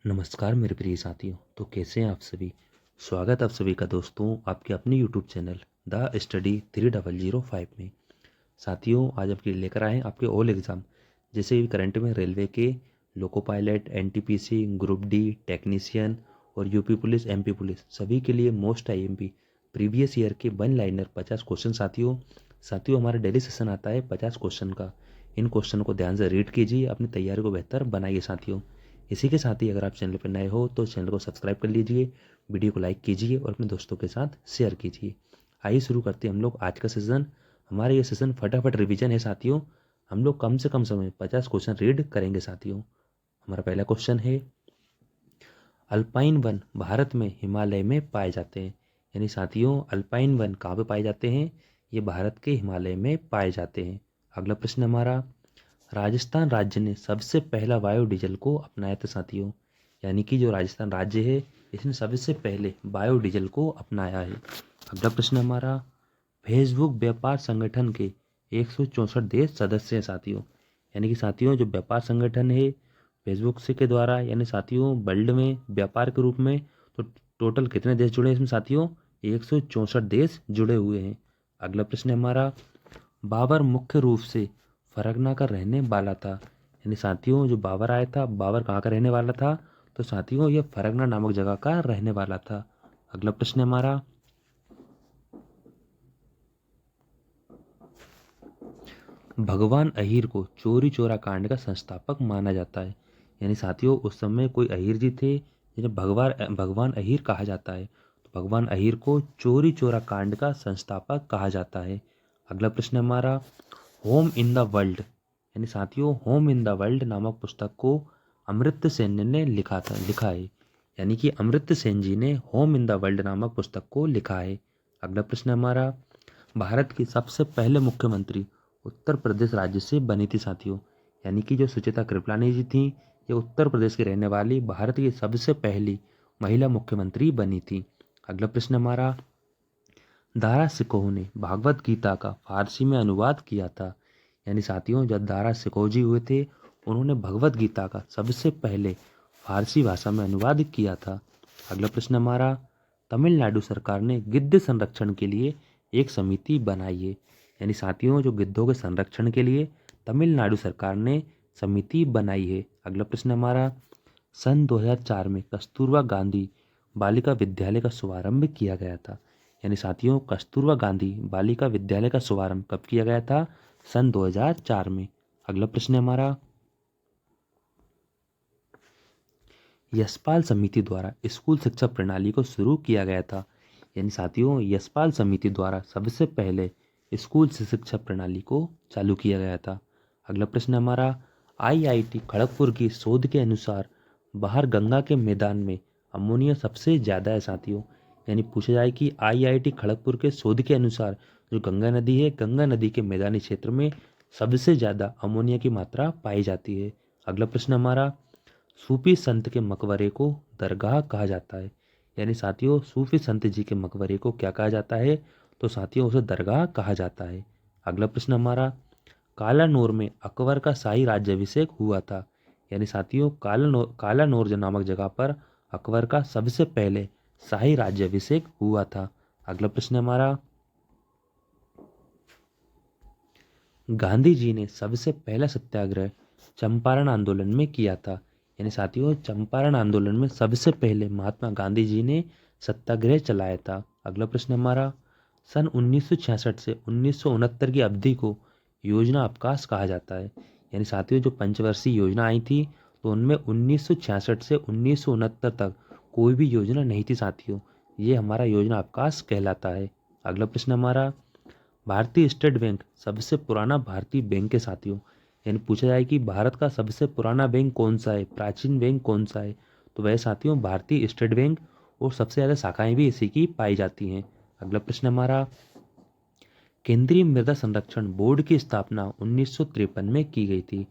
नमस्कार मेरे प्रिय साथियों। तो कैसे हैं आप सभी। स्वागत आप सभी का दोस्तों आपके अपने यूट्यूब चैनल द स्टडी 3005 में। साथियों आज आपके लिए लेकर आए हैं आपके ऑल एग्ज़ाम जैसे भी करंट में रेलवे के loco pilot, NTPC, group D, technician और यूपी पुलिस, एमपी पुलिस सभी के लिए मोस्ट आईएमपी प्रीवियस ईयर के वन लाइनर 50 क्वेश्चन। साथियों साथियों हमारा डेली सेशन आता है 50 क्वेश्चन का। इन क्वेश्चन को ध्यान से रीड कीजिए, अपनी तैयारी को बेहतर बनाइए साथियों। इसी के साथ ही अगर आप चैनल पर नए हो तो चैनल को सब्सक्राइब कर लीजिए, वीडियो को लाइक कीजिए और अपने दोस्तों के साथ शेयर कीजिए। आइए शुरू करते हैं हम लोग आज का सेशन। हमारा ये सेशन फटाफट रिवीजन है साथियों। हम लोग कम से कम समय 50 क्वेश्चन रीड करेंगे साथियों। हमारा पहला क्वेश्चन है, अल्पाइन वन भारत में हिमालय में पाए जाते हैं। यानी साथियों अल्पाइन वन कहाँ पे पाए जाते हैं? ये भारत के हिमालय में पाए जाते हैं। अगला प्रश्न हमारा, राजस्थान राज्य ने सबसे पहला बायोडीजल को अपनाया था साथियों। यानी कि जो राजस्थान राज्य है इसने सबसे पहले बायोडीजल को अपनाया है। अगला प्रश्न हमारा, फेसबुक व्यापार संगठन के 164 देश सदस्य हैं साथियों। यानी कि साथियों जो व्यापार संगठन है फेसबुक से के द्वारा, यानी साथियों वर्ल्ड में व्यापार के रूप में तो टोटल कितने देश जुड़े हैं इसमें साथियों? 164 देश जुड़े हुए हैं। अगला प्रश्न हमारा, बाबर मुख्य रूप से फरगना का रहने वाला था। यानी साथियों जो बाबर आया था, बाबर कहाँ का रहने वाला था? तो साथियों ये फरगना नामक जगह का रहने वाला था। अगला प्रश्न हमारा, भगवान अहीर को चोरी चोरा कांड का संस्थापक माना जाता है। यानी साथियों उस समय कोई अहीर जी थे जिन्हें भगवान अहीर कहा जाता है। तो भगवान अहीर को चोरी चोरा कांड का संस्थापक कहा जाता है। अगला प्रश्न हमारा, होम इन द वर्ल्ड, यानी साथियों होम इन द वर्ल्ड नामक पुस्तक को अमर्त्य सेन ने लिखा है। यानी कि अमर्त्य सेन जी ने होम इन द वर्ल्ड नामक पुस्तक को लिखा है। अगला प्रश्न हमारा, भारत की सबसे पहले मुख्यमंत्री उत्तर प्रदेश राज्य से बनी थी साथियों। यानी कि जो सुचेता कृपलानी जी थी ये उत्तर प्रदेश की रहने वाली भारत की सबसे पहली महिला मुख्यमंत्री बनी थी। अगला प्रश्न हमारा, दारा सिकोह ने भागवत गीता का फारसी में अनुवाद किया था। यानी साथियों जब दारा सिकोह जी हुए थे उन्होंने भगवत गीता का सबसे पहले फारसी भाषा में अनुवाद किया था। अगला प्रश्न हमारा, तमिलनाडु सरकार ने गिद्ध संरक्षण के लिए एक समिति बनाई है। यानी साथियों जो गिद्धों के संरक्षण के लिए तमिलनाडु सरकार ने समिति बनाई है। अगला प्रश्न हमारा, सन 2004 में कस्तूरबा गांधी बालिका विद्यालय का शुभारंभ किया गया था। यानी साथियों कस्तूरबा गांधी बालिका विद्यालय का शुभारंभ कब किया गया था? सन 2004 में। अगला प्रश्न हमारा, यशपाल समिति द्वारा स्कूल शिक्षा प्रणाली को शुरू किया गया था। यानी साथियों यशपाल समिति द्वारा सबसे पहले स्कूल शिक्षा प्रणाली को चालू किया गया था। अगला प्रश्न हमारा, आईआईटी खड़गपुर की शोध के अनुसार बाहर गंगा के मैदान में अमोनिया सबसे ज़्यादा है साथियों। यानी पूछा जाए कि आईआईटी खड़गपुर के शोध के अनुसार जो गंगा नदी है, गंगा नदी के मैदानी क्षेत्र में सबसे ज़्यादा अमोनिया की मात्रा पाई जाती है। अगला प्रश्न हमारा, सूफी संत के मकबरे को दरगाह कहा जाता है। यानी साथियों सूफी संत जी के मकबरे को क्या कहा जाता है? तो साथियों उसे दरगाह कहा जाता है। अगला प्रश्न हमारा, कालानौर में अकबर का शाही राज्याभिषेक हुआ था। यानी साथियों कालानौर नामक जगह पर अकबर का सबसे पहले शाही राज्याभिषेक हुआ था। अगला प्रश्न हमारा, गांधी जी ने सबसे पहला सत्याग्रह चंपारण आंदोलन में किया था। यानी साथियों चंपारण आंदोलन में सबसे पहले महात्मा गांधी जी ने सत्याग्रह चलाया था। अगला प्रश्न हमारा, सन 1966 से 1969 की अवधि को योजना अवकाश कहा जाता है। यानी साथियों जो पंचवर्षीय योजना आई थी तो उनमें 1966 से 1969 तक कोई भी योजना नहीं थी साथियों। ये हमारा योजना अवकाश कहलाता है। अगला प्रश्न हमारा, भारतीय स्टेट बैंक सबसे पुराना भारतीय बैंक है साथियों। यानी पूछा जाए कि भारत का सबसे पुराना बैंक कौन सा है, प्राचीन बैंक कौन सा है? तो वह साथियों भारतीय स्टेट बैंक, और सबसे ज़्यादा शाखाएं भी इसी की पाई जाती हैं। अगला प्रश्न हमारा, केंद्रीय मृदा संरक्षण बोर्ड की स्थापना 1953 में की गई थी।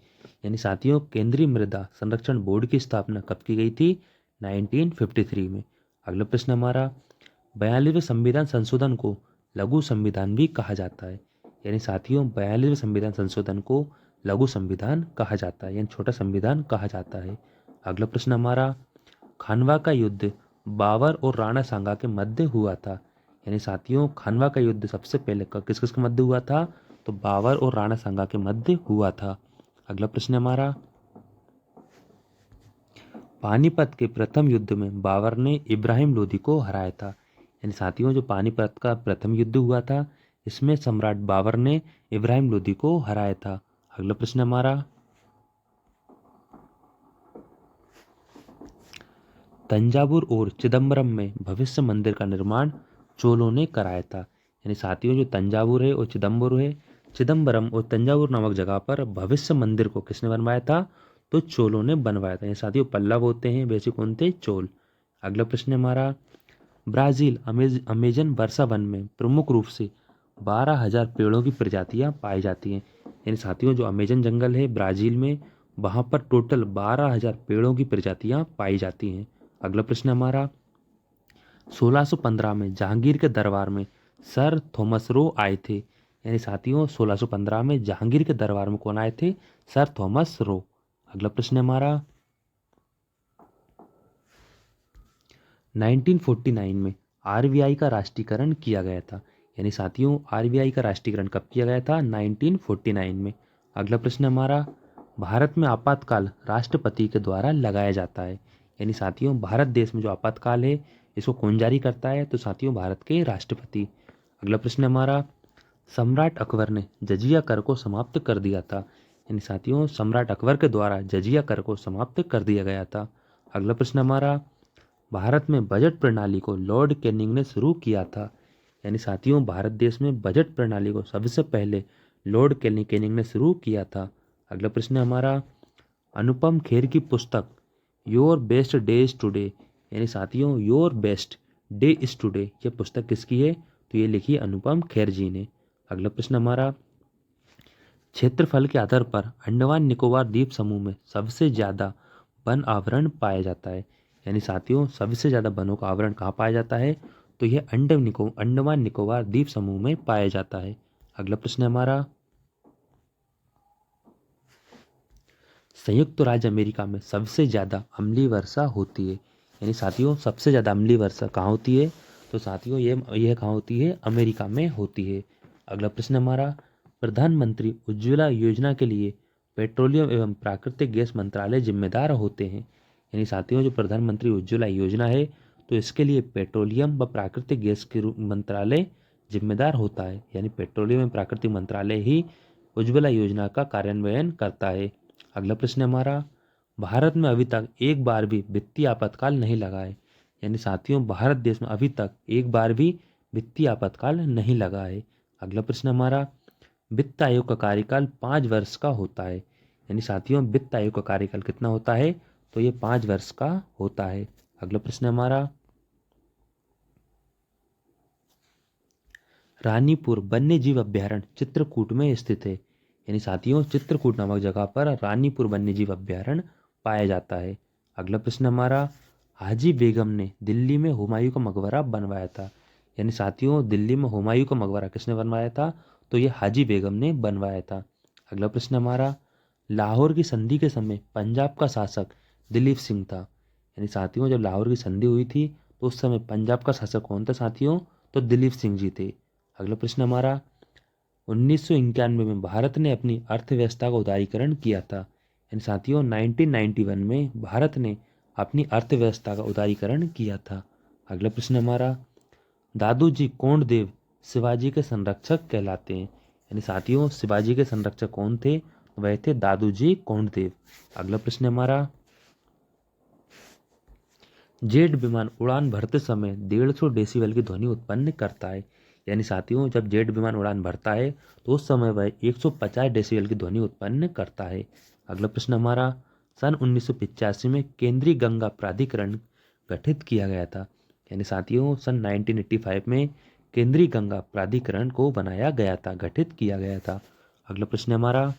यानी साथियों केंद्रीय मृदा संरक्षण बोर्ड की स्थापना कब की गई थी? 1953 में। अगला प्रश्न हमारा, 42वें संविधान संशोधन को लघु संविधान भी कहा जाता है। यानी साथियों 42वें संविधान संशोधन को लघु संविधान कहा जाता है, यानी छोटा संविधान कहा जाता है। अगला प्रश्न हमारा, खानवा का युद्ध बाबर और राणा सांगा के मध्य हुआ था। यानी साथियों खानवा का युद्ध सबसे पहले किस किस के मध्य हुआ था, तो बाबर और राणा सांगा के मध्य हुआ था। अगला प्रश्न हमारा, पानीपत के प्रथम युद्ध में बाबर ने इब्राहिम लोदी को हराया था। यानी साथियों जो पानीपत का प्रथम युद्ध हुआ था, इसमें सम्राट बाबर ने इब्राहिम लोदी को हराया था। अगला प्रश्न हमारा, तंजावुर और चिदम्बरम में भविष्य मंदिर का निर्माण चोलों ने कराया था। यानी साथियों जो तंजावुर है और चिदम्बरम और तंजावुर नामक जगह पर भविष्य मंदिर को किसने बनवाया था, तो चोलों ने बनवाया था। ये साथियों पल्लव होते हैं, वैसे कौन थे, चोल। अगला प्रश्न हमारा, ब्राजील अमेजन वर्षा वन में प्रमुख रूप से 12,000 पेड़ों की प्रजातियां पाई जाती हैं। यानी साथियों जो अमेजन जंगल है ब्राजील में, वहां पर टोटल 12,000 पेड़ों की प्रजातियां पाई जाती हैं। अगला प्रश्न हमारा, 1615 में जहांगीर के दरबार में सर थॉमस रो आए थे। यानी साथियों 1615 में जहांगीर के दरबार में कौन आए थे, सर थॉमस रो। अगला प्रश्न हमारा, 1949 में आरबीआई का राष्ट्रीयकरण किया गया था। यानी साथियों आरबीआई का राष्ट्रीयकरण कब किया गया था, 1949 में। अगला प्रश्न हमारा, भारत में आपातकाल राष्ट्रपति के द्वारा लगाया जाता है। यानी साथियों भारत देश में जो आपातकाल है इसको कौन जारी करता है, तो साथियों भारत के राष्ट्रपति। अगला प्रश्न हमारा, सम्राट अकबर ने जजिया कर को समाप्त कर दिया था। यानी साथियों सम्राट अकबर के द्वारा जजिया कर को समाप्त कर दिया गया था। अगला प्रश्न हमारा, भारत में बजट प्रणाली को लॉर्ड कैनिंग ने शुरू किया था। यानी साथियों भारत देश में बजट प्रणाली को सबसे पहले लॉर्ड कैनिंग ने शुरू किया था। अगला प्रश्न हमारा, अनुपम खेर की पुस्तक your best day is today, यानी साथियों your best day is today, ये पुस्तक किसकी है, तो ये लिखी है अनुपम खेर जी ने। अगला प्रश्न हमारा, क्षेत्रफल के आधार पर अंडमान निकोबार द्वीप समूह में सबसे ज्यादा वन आवरण पाया जाता है। यानी साथियों सबसे ज्यादा वनों का आवरण कहाँ पाया जाता है, तो यह अंडमान निकोबार द्वीप समूह में पाया जाता है। अगला प्रश्न हमारा, संयुक्त राज्य अमेरिका में सबसे ज्यादा अम्लीय वर्षा होती है। यानी साथियों सबसे ज्यादा अम्लीय वर्षा कहाँ होती है, तो साथियों यह कहाँ होती है, अमेरिका में होती है। अगला प्रश्न हमारा, प्रधानमंत्री उज्ज्वला योजना के लिए पेट्रोलियम एवं प्राकृतिक गैस मंत्रालय जिम्मेदार होते हैं। यानी साथियों जो प्रधानमंत्री उज्ज्वला योजना है, तो इसके लिए पेट्रोलियम व प्राकृतिक गैस के मंत्रालय जिम्मेदार होता है। यानी पेट्रोलियम एवं प्राकृतिक मंत्रालय ही उज्ज्वला योजना का कार्यान्वयन करता है। अगला प्रश्न हमारा, भारत में अभी तक एक बार भी वित्तीय आपातकाल नहीं लगा है। यानी साथियों भारत देश में अभी तक एक बार भी वित्तीय आपातकाल नहीं लगा है। अगला प्रश्न हमारा, वित्त आयोग का कार्यकाल 5 वर्ष का होता है। यानी साथियों वित्त आयोग का कार्यकाल कितना होता है, तो ये 5 वर्ष का होता है। अगला प्रश्न हमारा, रानीपुर वन्य जीव अभ्यारण्य चित्रकूट में स्थित है। यानी साथियों चित्रकूट नामक जगह पर रानीपुर वन्य जीव अभ्यारण्य पाया जाता है। अगला प्रश्न हमारा, हाजी बेगम ने दिल्ली में हुमायूं का मकबरा बनवाया था। यानी साथियों दिल्ली में हुमायूं का मकबरा किसने बनवाया था, तो ये हाजी बेगम ने बनवाया था। अगला प्रश्न हमारा, लाहौर की संधि के समय पंजाब का शासक दिलीप सिंह था। यानी साथियों जब लाहौर की संधि हुई थी तो उस समय पंजाब का शासक कौन था साथियों, तो दिलीप सिंह जी थे। अगला प्रश्न हमारा, 1991 में भारत ने अपनी अर्थव्यवस्था का उदारीकरण किया था। यानी साथियों 1991 में भारत ने अपनी अर्थव्यवस्था का उदारीकरण किया था। अगला प्रश्न हमारा, दादूजी कोंडदेव शिवाजी के संरक्षक कहलाते हैं। यानी साथियों शिवाजी के संरक्षक कौन थे, वह थे दादूजी कोंडदेव। अगला प्रश्न हमारा, जेट विमान उड़ान भरते समय 150 डेसिबल की ध्वनि उत्पन्न करता है। यानी साथियों जब जेट विमान उड़ान भरता है तो उस समय वह 150 डेसिबल की ध्वनि उत्पन्न करता है। अगला प्रश्न हमारा, सन 1985 में केंद्रीय गंगा प्राधिकरण गठित किया गया था। यानी साथियों सन 1985 में केंद्रीय गंगा प्राधिकरण को बनाया गया था, गठित किया गया था। अगला प्रश्न हमारा,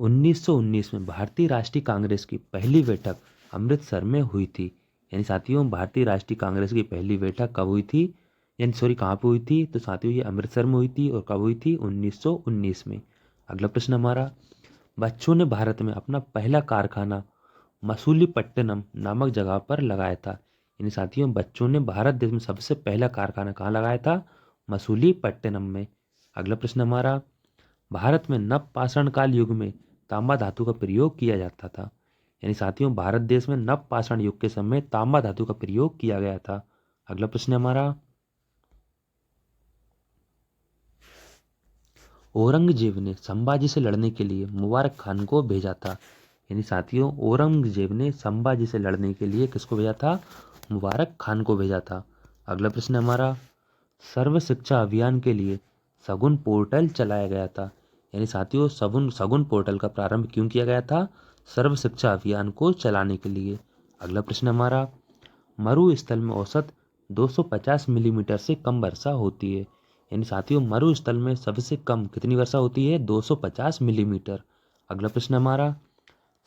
1919 में भारतीय राष्ट्रीय कांग्रेस की पहली बैठक अमृतसर में हुई थी। यानी साथियों भारतीय राष्ट्रीय कांग्रेस की पहली बैठक कब हुई थी, यानी सॉरी कहाँ पे हुई थी, तो साथियों ये अमृतसर में हुई थी और कब हुई थी, 1919 में। अगला प्रश्न हमारा, बच्चों ने भारत में अपना पहला कारखाना मसूलीपट्टनम नामक जगह पर लगाया था। यानी साथियों, बच्चों ने भारत देश में सबसे पहला कारखाना कहाँ लगाया था? मसूलीपट्टनम में। अगला प्रश्न हमारा, भारत में नवपाषाण काल युग में तांबा धातु का प्रयोग किया जाता था। यानी साथियों, भारत देश में नवपाषाण युग के समय तांबा धातु का प्रयोग किया गया था। अगला प्रश्न हमारा, औरंगजेब ने संभाजी से लड़ने के लिए मुबारक खान को भेजा था। यानी साथियों, औरंगजेब ने संभाजी से लड़ने के लिए किसको भेजा था? मुबारक खान को भेजा था। अगला प्रश्न हमारा, सर्व शिक्षा अभियान के लिए सगुन पोर्टल चलाया गया था। यानी साथियों, सगुन पोर्टल का प्रारंभ क्यों किया गया था? सर्व शिक्षा अभियान को चलाने के लिए। अगला प्रश्न हमारा, मरुस्थल में औसत 250 मिलीमीटर से कम वर्षा होती है। यानी साथियों, मरुस्थल में सबसे कम कितनी वर्षा होती है? 250 मिलीमीटर। अगला प्रश्न हमारा,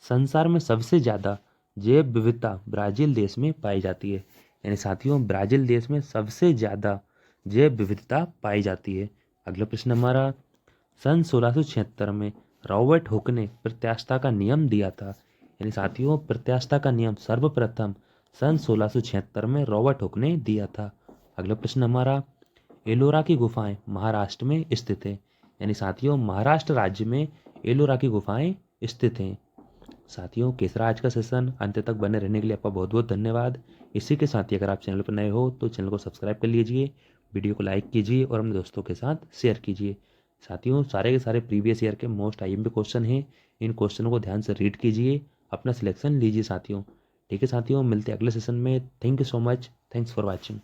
संसार में सबसे ज़्यादा जैव विविधता ब्राज़ील देश में पाई जाती है। यानी साथियों, ब्राज़ील देश में सबसे ज़्यादा जैव विविधता पाई जाती है। अगला प्रश्न हमारा, सन 1676 में रॉबर्ट हुक ने प्रत्यास्थता का नियम दिया था। यानी साथियों, प्रत्यास्थता का नियम सर्वप्रथम सन 1676 में रॉबर्ट हुक ने दिया था। अगला प्रश्न हमारा, एलोरा की गुफाएं महाराष्ट्र में स्थित है। यानी साथियों, महाराष्ट्र राज्य में एलोरा की गुफाएं स्थित हैं। साथियों, केसरा आज का सेशन अंत तक बने रहने के लिए आपका बहुत बहुत धन्यवाद। इसी के साथ ही अगर आप चैनल पर नए हो तो चैनल को सब्सक्राइब कर लीजिए, वीडियो को लाइक कीजिए और अपने दोस्तों के साथ शेयर कीजिए। साथियों, सारे के सारे प्रीवियस ईयर के मोस्ट आईएमपी क्वेश्चन हैं, इन क्वेश्चनों को ध्यान से रीड कीजिए, अपना सिलेक्शन लीजिए साथियों। ठीक है साथियों, मिलते हैं अगले सेशन में। Thank you so much, thanks for watching.